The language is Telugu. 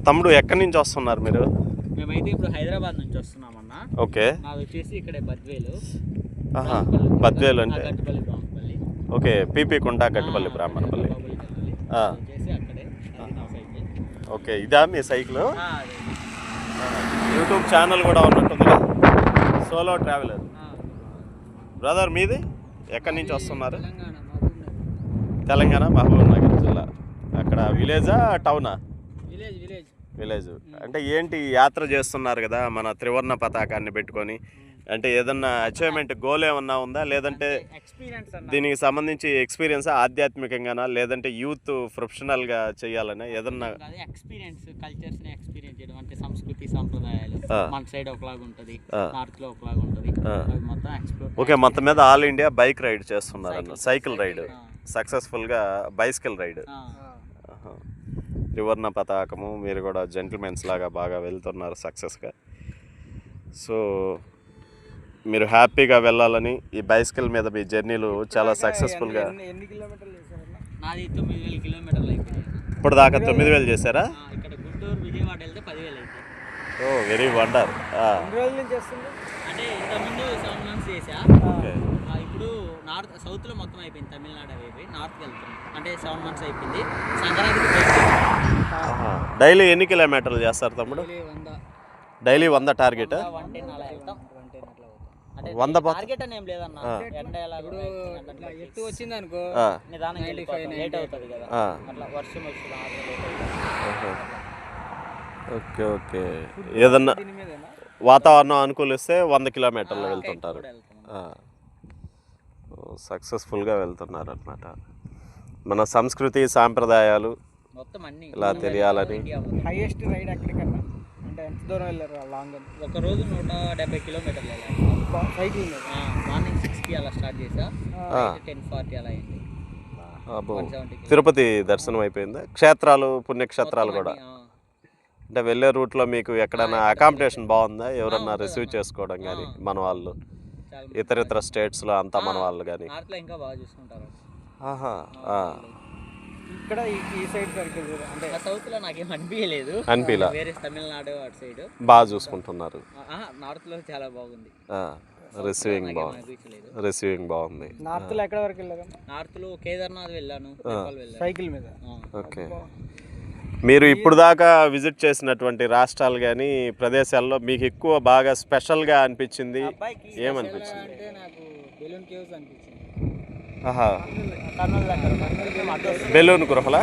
తమ్ముడు ఎక్కడి నుంచి వస్తున్నారు మీరు? మేమైతే ఇప్పుడు హైదరాబాద్ నుంచి వస్తున్నామన్న. ఓకే. నాది వచ్చేసి ఇక్కడే బద్వేలు. బద్వేలు అంటే గట్టుపల్లి బ్రాహ్మణపల్లి. ఓకే. పీపీ కుంట గట్టుపల్లి బ్రాహ్మణపల్లి. వచ్చేసి అక్కడే అది నా సైకిల్. ఓకే. ఇదా మీ సైకిల్? యూట్యూబ్ ఛానల్ కూడా ఉన్నట్టుందిగా, సోలో ట్రావెలర్. బ్రదర్ మీది ఎక్కడి నుంచి వస్తున్నారు? తెలంగాణ మహబూబ్ నగర్ జిల్లా. అక్కడ విలేజా టౌనా? విలేజ్. అంటే ఏంటి యాత్ర చేస్తున్నారు కదా మన త్రివర్ణ పతాకాన్ని పెట్టుకొని, అంటే ఏదన్నా అచీవ్మెంట్ గోల్ ఏమన్నా ఉందా, లేదంటే దీనికి సంబంధించి ఎక్స్పీరియన్స్ ఆధ్యాత్మికంగానా, లేదంటే యూత్ ప్రొఫెషనల్గా చేయాలనే ఏదన్నా ఎక్స్పీరియన్స్? కల్చర్స్ ని ఎక్స్పీరియన్స్ చేయడం అంటే సంస్కృతి సంప్రదాయాలు మన సైడ్ ఒకలాగా ఉంటుంది, నార్త్ లో ఒకలాగా ఉంటుంది, మొత్తం ఎక్స్ప్లోర్. ఓకే. మొత్తం మీద ఆల్ ఇండియా బైక్ రైడ్ చేస్తున్నారన్న, సైకిల్ రైడ్ సక్సెస్ఫుల్గా, బైసికల్ రైడ్. త్రివర్ణ పతాకము, మీరు కూడా జెంటిల్మెన్స్ లాగా బాగా వెళ్తున్నారు సక్సెస్గా. సో మీరు హ్యాపీగా వెళ్ళాలని, ఈ బైసికల్ మీద మీ జర్నీలు చాలా సక్సెస్ఫుల్గా. ఎన్ని కిలోమీటర్లు చేశారన్నా? నాది 9,000 కిలోమీటర్లు అయిపోయింది. ఇప్పుడు దాకా 9,000 చేశారా? ఇక్కడ గుంటూరు విజయవాడ వెళ్తే 10,000 అయితే. ఓ వెరీ వండర్. అంటే ఇంతకుముందు 7 months చేసా. ఓకే. ఇప్పుడు నార్త్ సౌత్లో మొత్తం అయిపోయింది, తమిళనాడు అయిపోయి నార్త్కి వెళ్తున్నాం. అంటే 7 months అయిపోయింది. సంక్రాంతికి డైలీ ఎన్ని కిలోమీటర్లు చేస్తారు తమ్ముడు? Daily 100 target? 100 టార్గెట్ అని ఏం లేదన్న. ఎండ ఎత్తు వచ్చింది అనుకో నిదానంగా లేట్ అవుతుంది కదా, అట్లా వర్షం వచ్చి. ఓకే. ఓకే. ఏదన్నా వాతావరణం అనుకూలిస్తే 100 కిలోమీటర్లు వెళ్తుంటారు. సక్సెస్ఫుల్గా వెళ్తున్నారు అన్నమాట. మన సంస్కృతి సాంప్రదాయాలు మొత్తం అన్ని ఇలా తెలియాలని. హైయెస్ట్ రైడ్ ఎక్కడికన్నా అంటే ఎంత దూరం వెళ్ళారు? లాంగ్ ఒక రోజు 170 కిలోమీటర్లు వెళ్ళాలి సైకిల్ మీద. మార్నింగ్ 6కి అలా స్టార్ట్ చేసా, 10:40 అలా అయింది. తిరుపతి దర్శనం అయిపోయిందా? క్షేత్రాలు, పుణ్యక్షేత్రాలు కూడా అంటే వెళ్ళే రూట్లో మీకు ఎక్కడైనా అకామిడేషన్ బాగుందా? ఎవరన్నా రిసీవ్ చేసుకోవడం కానీ మన వాళ్ళు, ఇతర స్టేట్స్లో అంతా మన వాళ్ళు కానీ? ఇంకా బాగా చూసుకుంటారు. ఇక్కడ ఈ సైడ్ సర్కిల్ అంటే సౌత్లో నాకేం అనిపించలేదు. వేరే తమిళనాడు అటు సైడ్ బాగా చూసుకుంటున్నారు. నార్త్లో చాలా బాగుంది. రిసీవింగ్ బాగుంది. నార్త్లో ఎక్కడ వరకు వెళ్ళారు? నార్త్లో కేదార్నాథ్ వెళ్ళాను సైకిల్ మీద. ఓకే. మీరు ఇప్పుడు దాకా విజిట్ చేసినటువంటి రాష్ట్రాలు కానీ ప్రదేశాల్లో మీకు ఎక్కువ బాగా స్పెషల్గా అనిపించింది ఏమనిపించింది? అంటే నాకు బెలూన్ కేవ్స్ అనిపించింది. బెలూన్ గుహలా?